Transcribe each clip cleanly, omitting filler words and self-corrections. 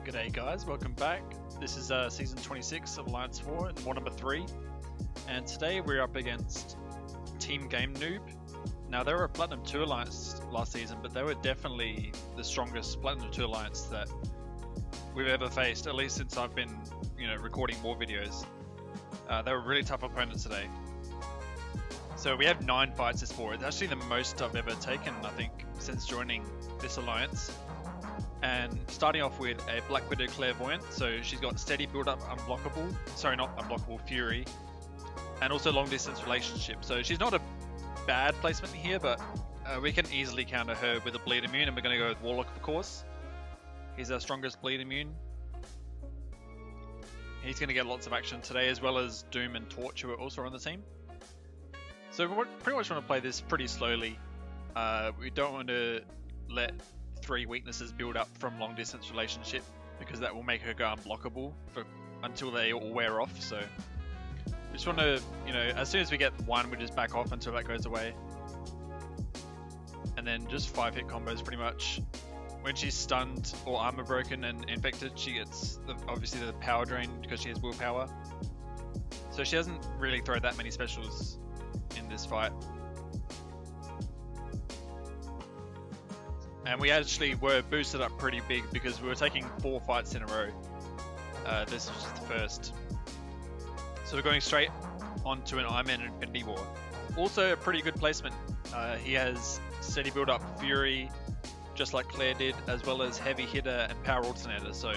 G'day guys, welcome back. This is season 26 of Alliance 4 and war number 3. And today we're up against Team Game Noob. Now they were a Platinum 2 Alliance last season, but they were definitely the strongest Platinum 2 Alliance that we've ever faced, at least since I've been, recording more videos. They were a really tough opponents today. So we have 9 fights this war. It's actually the most I've ever taken, I think, since joining this alliance. And starting off with a Black Widow Clairvoyant, so she's got steady build up unblockable, sorry not unblockable, Fury, and also long distance relationship. So she's not a bad placement here, but we can easily counter her with a bleed immune, and we're going to go with Warlock of course. He's our strongest bleed immune. He's going to get lots of action today, as well as Doom and Torch, who are also on the team. So we pretty much want to play this pretty slowly. We don't want to let 3 weaknesses build up from long distance relationship, because that will make her go unblockable until they all wear off. So we just want to, as soon as we get one, we just back off until that goes away. And then just 5-hit combos pretty much. When she's stunned or armor broken and infected, she gets obviously the power drain because she has willpower. So she doesn't really throw that many specials in this fight. And we actually were boosted up pretty big because we were taking 4 fights in a row. This was just the first. So we're going straight onto an Iron Man Infinity War. Also a pretty good placement. He has steady build up Fury, just like Claire did, as well as Heavy Hitter and Power Alternator. So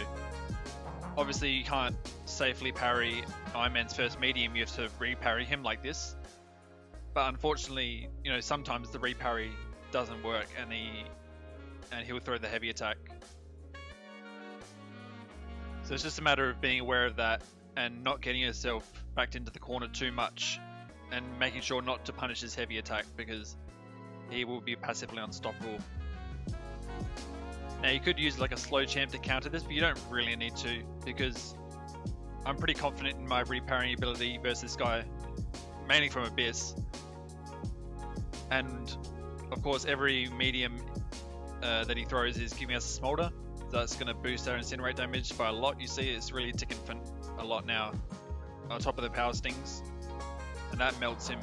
obviously you can't safely parry Iron Man's first medium, you have to reparry him like this. But unfortunately, sometimes the reparry doesn't work and he'll throw the heavy attack. So it's just a matter of being aware of that and not getting yourself backed into the corner too much and making sure not to punish his heavy attack, because he will be passively unstoppable. Now you could use like a slow champ to counter this, but you don't really need to, because I'm pretty confident in my reparrying ability versus this guy, mainly from Abyss. And of course every medium that he throws is giving us a smolder, so that's going to boost our incinerate damage by a lot. You see it's really ticking for a lot now on top of the power stings, and that melts him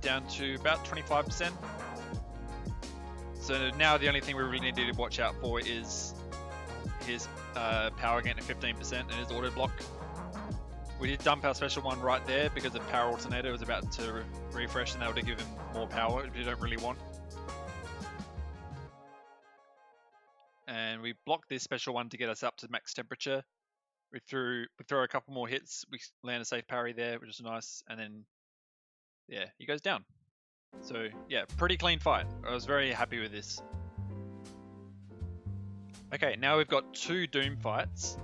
down to about 25%. So now the only thing we really need to watch out for is his power gain to 15% and his auto block. We did dump our special one right there because the Power Alternator was about to refresh, and that would give him more power, which you don't really want. And we blocked this special one to get us up to max temperature. We throw a couple more hits, we land a safe parry there, which is nice, and then yeah, he goes down. So yeah, pretty clean fight. I was very happy with this. Okay, now we've got 2 Doom fights.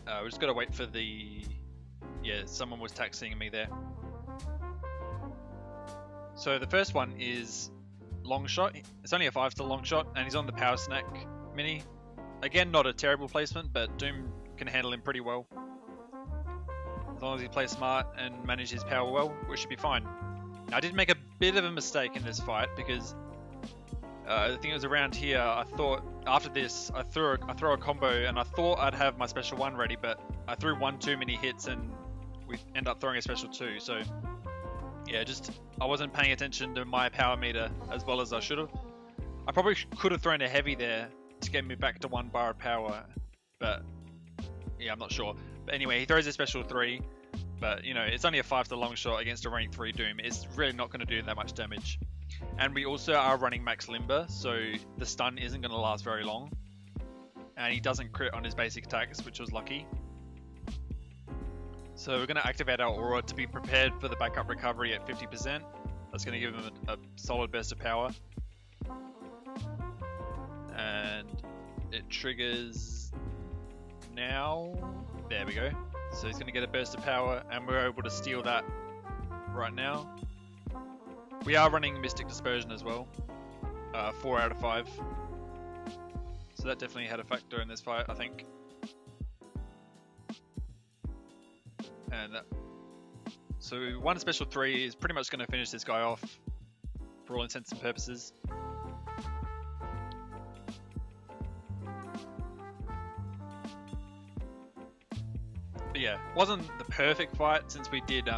We just got to wait for the... Yeah, someone was taxiing me there. So the first one is Longshot. It's only a 5-star Longshot, and he's on the Power Snack mini. Again, not a terrible placement, but Doom can handle him pretty well. As long as he plays smart and manages his power well, we should be fine. Now, I did make a bit of a mistake in this fight, because I think it was around here. I thought after this, I throw a combo, and I thought I'd have my special 1 ready, but I threw 1 too many hits, and we end up throwing a special 2. So yeah, I wasn't paying attention to my power meter as well as I should have. I probably could have thrown a heavy there to get me back to 1 bar of power, but yeah, I'm not sure. But anyway, he throws a special 3, but it's only a 5-star Longshot against a rank 3 Doom. It's really not going to do that much damage. And we also are running max limber, so the stun isn't going to last very long. And he doesn't crit on his basic attacks, which was lucky. So we're going to activate our aura to be prepared for the backup recovery at 50%. That's going to give him a solid burst of power. And it triggers now. There we go. So he's going to get a burst of power, and we're able to steal that right now. We are running Mystic Dispersion as well. 4 out of 5. So that definitely had a factor in this fight, I think. And so 1 special 3 is pretty much going to finish this guy off for all intents and purposes. But yeah, wasn't the perfect fight since we did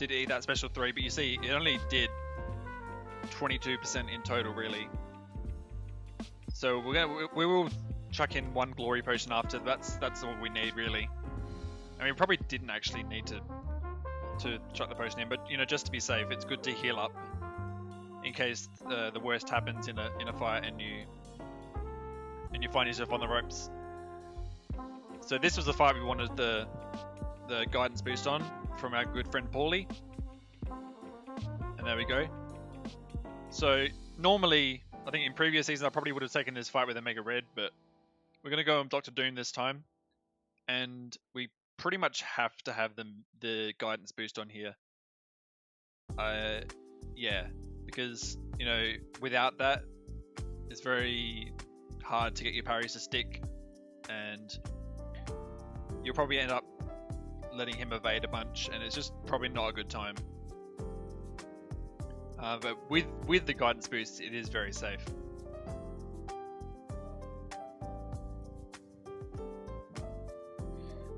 eat that special 3, but you see it only did 22% in total really. So we will chuck in 1 glory potion after. That's all we need really. I mean, probably didn't actually need to chuck the potion in, but you know, just to be safe, it's good to heal up in case the worst happens in a fight and you find yourself on the ropes. So this was the fight we wanted the guidance boost on from our good friend Paulie, and there we go. So normally, I think in previous seasons I probably would have taken this fight with a Mega Red, but we're gonna go on Dr. Doom this time, and we pretty much have to have the guidance boost on here. Yeah, because you know, without that, it's very hard to get your parries to stick, and you'll probably end up letting him evade a bunch, and it's just probably not a good time. But with the guidance boost, it is very safe.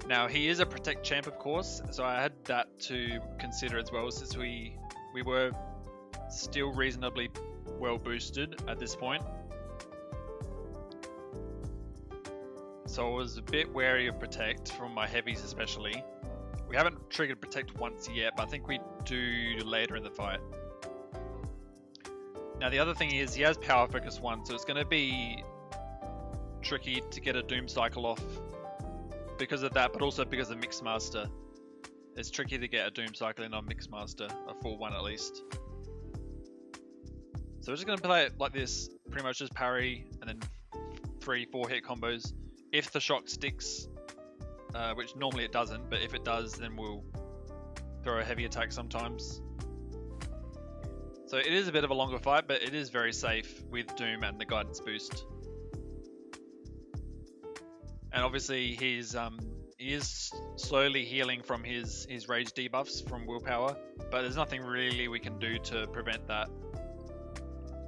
Now he is a protect champ, of course, so I had that to consider as well, since we were still reasonably well boosted at this point. So I was a bit wary of protect from my heavies especially. We haven't triggered protect once yet, but I think we do later in the fight. Now the other thing is he has power focus 1, so it's going to be tricky to get a Doom cycle off because of that, but also because of Mixmaster. It's tricky to get a Doom cycle in on Mixmaster, a full one at least. So we're just going to play it like this, pretty much just parry and then 3-4 hit combos. If the shock sticks, which normally it doesn't, but if it does, then we'll throw a heavy attack sometimes. So it is a bit of a longer fight, but it is very safe with Doom and the guidance boost. And obviously he is slowly healing from his rage debuffs from willpower, but there's nothing really we can do to prevent that.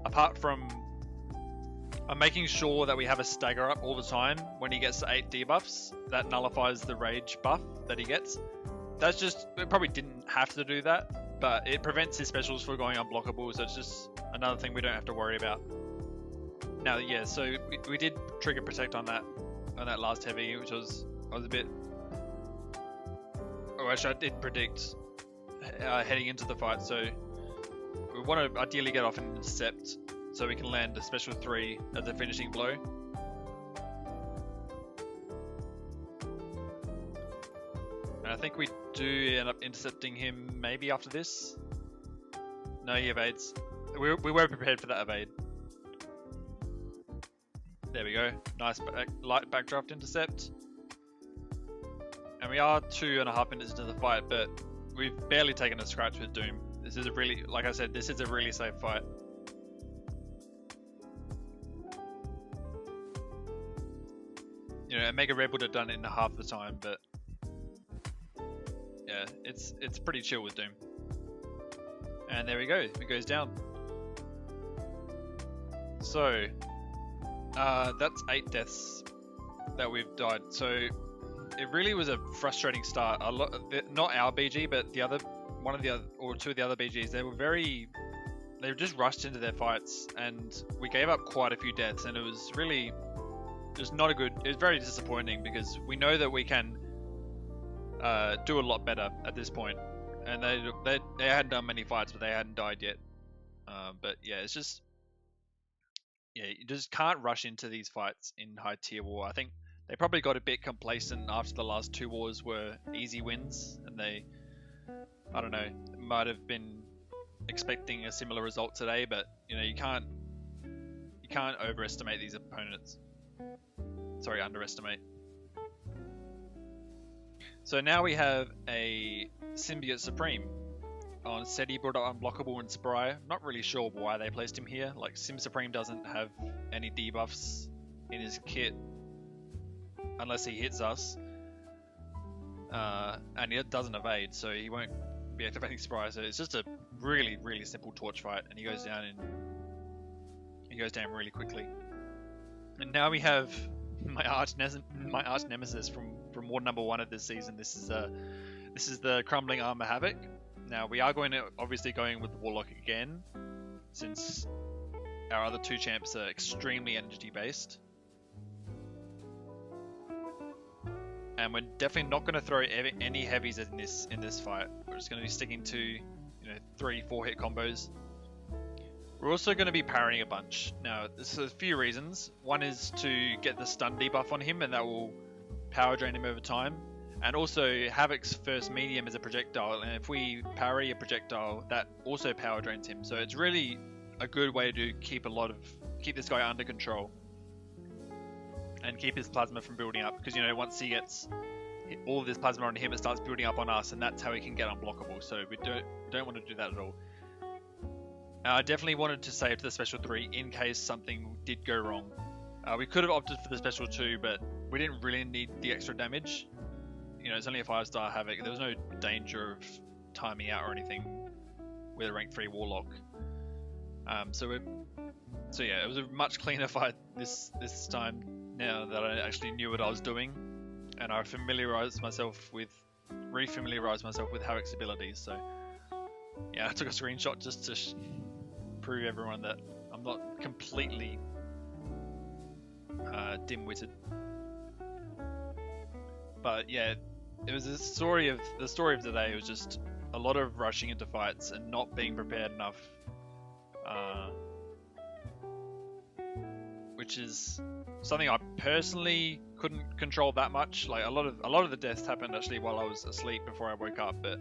Apart from making sure that we have a stagger up all the time when he gets to 8 debuffs, that nullifies the rage buff that he gets. That's just, we probably didn't have to do that, but it prevents his specials from going unblockable, so it's just another thing we don't have to worry about. Now, yeah, so we did trigger protect on that last heavy, which I was a bit... Oh, actually I did predict heading into the fight, so we want to ideally get off an intercept so we can land a special 3 as a finishing blow. And I think we do end up intercepting him maybe after this. No, he evades. We were prepared for that evade. There we go. Nice light backdraft intercept. And we are 2.5 minutes into the fight, but we've barely taken a scratch with Doom. This is a really, like I said, this is a really safe fight. You know, a Mega Red would have done it in half the time, but yeah, it's pretty chill with Doom. And there we go, it goes down. So that's 8 deaths that we've died. So it really was a frustrating start. Not our BG, but the other one of the other, or 2 of the other BGs. They were just rushed into their fights, and we gave up quite a few deaths, and it was really just not a good. It was very disappointing because we know that we can do a lot better at this point, and they hadn't done many fights, but they hadn't died yet. But yeah, it's just. Yeah, you just can't rush into these fights in high tier war. I think they probably got a bit complacent after the last 2 wars were easy wins, and they, I don't know, might have been expecting a similar result today. But you know, you can't overestimate these opponents. Sorry, underestimate. So now we have a Symbiote Supreme. On Seti brought up Unblockable and Spry. Not really sure why they placed him here. Like, Sim Supreme doesn't have any debuffs in his kit unless he hits us. And it doesn't evade, so he won't be activating Spry. So it's just a really, really simple torch fight, and he goes down really quickly. And now we have my arch nemesis from War number 1 of this season. This is the Crumbling Armor Havok. Now we are obviously going with the Warlock again, since our other 2 champs are extremely energy based. And we're definitely not going to throw any heavies in this fight. We're just going to be sticking to 3-4 hit combos. We're also going to be parrying a bunch. Now, there's a few reasons. One is to get the stun debuff on him, and that will power drain him over time. And also, Havok's first medium is a projectile, and if we parry a projectile, that also power drains him. So it's really a good way to keep this guy under control and keep his plasma from building up. Because once he gets all of this plasma on him, it starts building up on us, and that's how he can get unblockable. So we don't want to do that at all. I definitely wanted to save the special 3 in case something did go wrong. We could have opted for the special 2, but we didn't really need the extra damage. It's only a 5-star Havok. There was no danger of timing out or anything with a rank 3 Warlock. So yeah, it was a much cleaner fight this time now that I actually knew what I was doing, and I refamiliarized myself with Havok's abilities. So yeah, I took a screenshot just to prove everyone that I'm not completely dim-witted. But yeah, it was the story of the day. It was just a lot of rushing into fights and not being prepared enough, which is something I personally couldn't control that much. Like a lot of the deaths happened actually while I was asleep before I woke up. But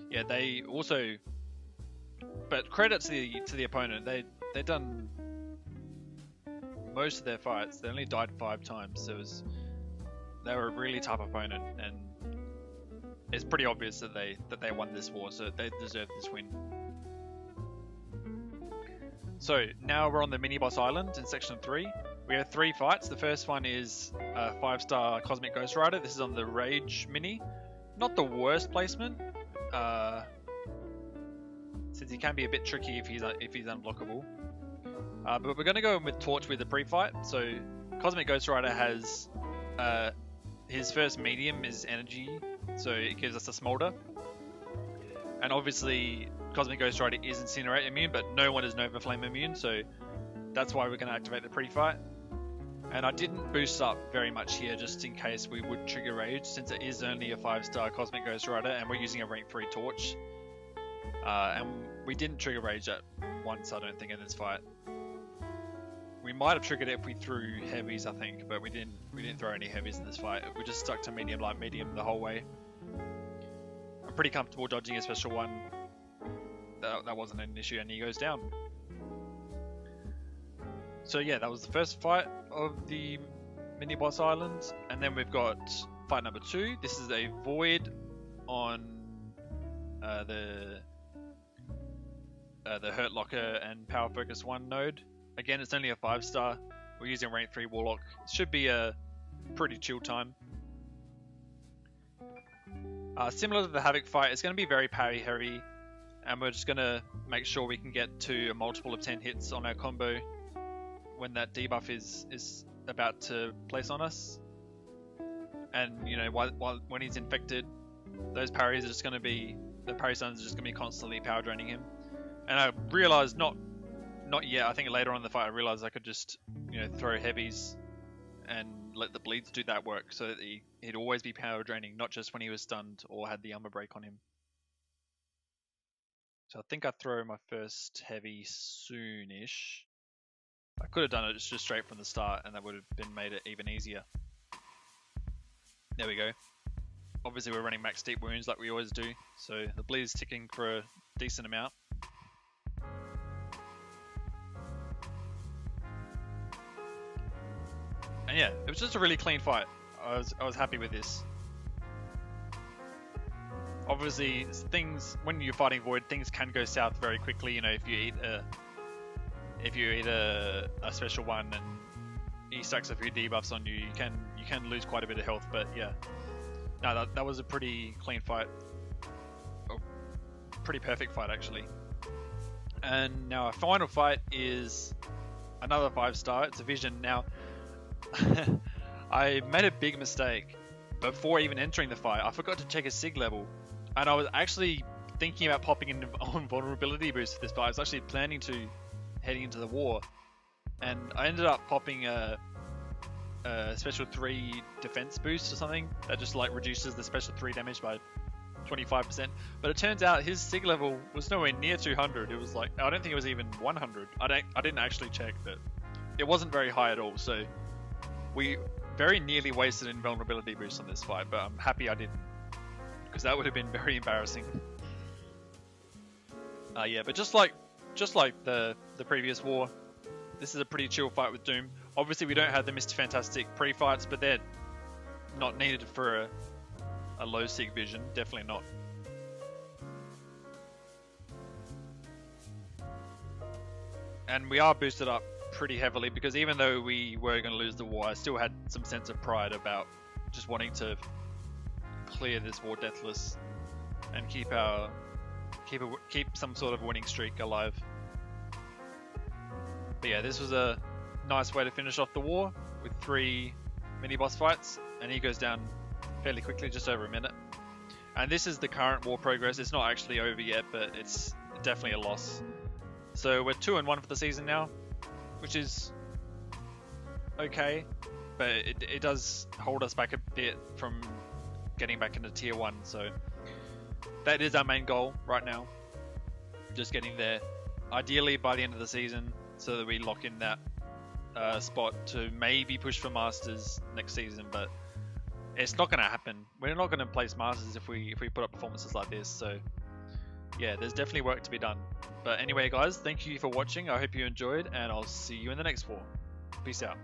yeah, they also. But credit to the opponent. They done most of their fights. They only died 5 times. So they were a really tough opponent, and it's pretty obvious that they won this war. So they deserve this win. So now we're on the mini boss island in section 3. We have 3 fights. The first one is a 5-star Cosmic Ghost Rider. This is on the Rage mini. Not the worst placement, since he can be a bit tricky if he's unblockable. But we're going to go in with Torch with the pre-fight. So Cosmic Ghost Rider has his first medium is energy, so it gives us a smolder. And obviously Cosmic Ghost Rider is Incinerate immune, but no one is Nova Flame immune, so that's why we're going to activate the pre-fight. And I didn't boost up very much here just in case we would trigger Rage, since it is only a 5-star Cosmic Ghost Rider and we're using a rank 3 Torch. And we didn't trigger Rage at once, I don't think, in this fight. We might have triggered it if we threw heavies, I think, but we didn't throw any heavies in this fight. We just stuck to medium, light, medium the whole way. I'm pretty comfortable dodging a special 1. That wasn't an issue, and he goes down. So yeah, that was the first fight of the mini boss island, and then we've got fight number 2. This is a Void on the Hurt Locker and Power Focus 1 node. Again, it's only a 5-star. We're using rank 3 Warlock. It should be a pretty chill time. Similar to the Havok fight, it's going to be very parry heavy, and we're just going to make sure we can get to a multiple of 10 hits on our combo when that debuff is about to place on us. And when he's infected, those parries are just going to be, the parry stuns are just going to be constantly power draining him. And I realized not yet, I think later on in the fight I realized I could just throw heavies and let the bleeds do that work, so that he'd always be power draining, not just when he was stunned or had the armor break on him. So I think I throw my first heavy soonish. I could have done it just straight from the start, and that would have made it even easier. There we go. Obviously we're running max deep wounds like we always do, so the bleed is ticking for a decent amount. And yeah, it was just a really clean fight. I was happy with this. Obviously, when you're fighting Void, things can go south very quickly. If you eat a special 1 and he stacks a few debuffs on you, you can lose quite a bit of health. But yeah, no, that was a pretty clean fight. Oh, pretty perfect fight actually. And now our final fight is another 5-star. It's a Vision. Now I made a big mistake before even entering the fight. I forgot to check his sig level, and I was actually thinking about popping in on vulnerability boost for this fight. I was actually planning to heading into the war, and I ended up popping a special 3 defense boost or something that just like reduces the special 3 damage by 25%. But it turns out his sig level was nowhere near 200. It was like, I don't think it was even 100. I didn't actually check, but it wasn't very high at all. So we very nearly wasted invulnerability boost on this fight, but I'm happy I didn't, because that would have been very embarrassing. Yeah, but just like the previous war, this is a pretty chill fight with Doom. Obviously, we don't have the Mr. Fantastic pre-fights, but they're not needed for a low sig vision. Definitely not. And we are boosted up pretty heavily, because even though we were going to lose the war, I still had some sense of pride about just wanting to clear this war deathless and keep some sort of winning streak alive. But yeah, this was a nice way to finish off the war with 3 mini boss fights, and he goes down fairly quickly, just over a minute. And this is the current war progress. It's not actually over yet, but it's definitely a loss. So we're 2-1 for the season now, which is okay, but it does hold us back a bit from getting back into tier 1. So that is our main goal right now, just getting there, ideally by the end of the season, so that we lock in that spot to maybe push for Masters next season. But it's not going to happen. We're not going to place Masters if we put up performances like this. So yeah, there's definitely work to be done. But anyway, guys, thank you for watching. I hope you enjoyed, and I'll see you in the next war. Peace out.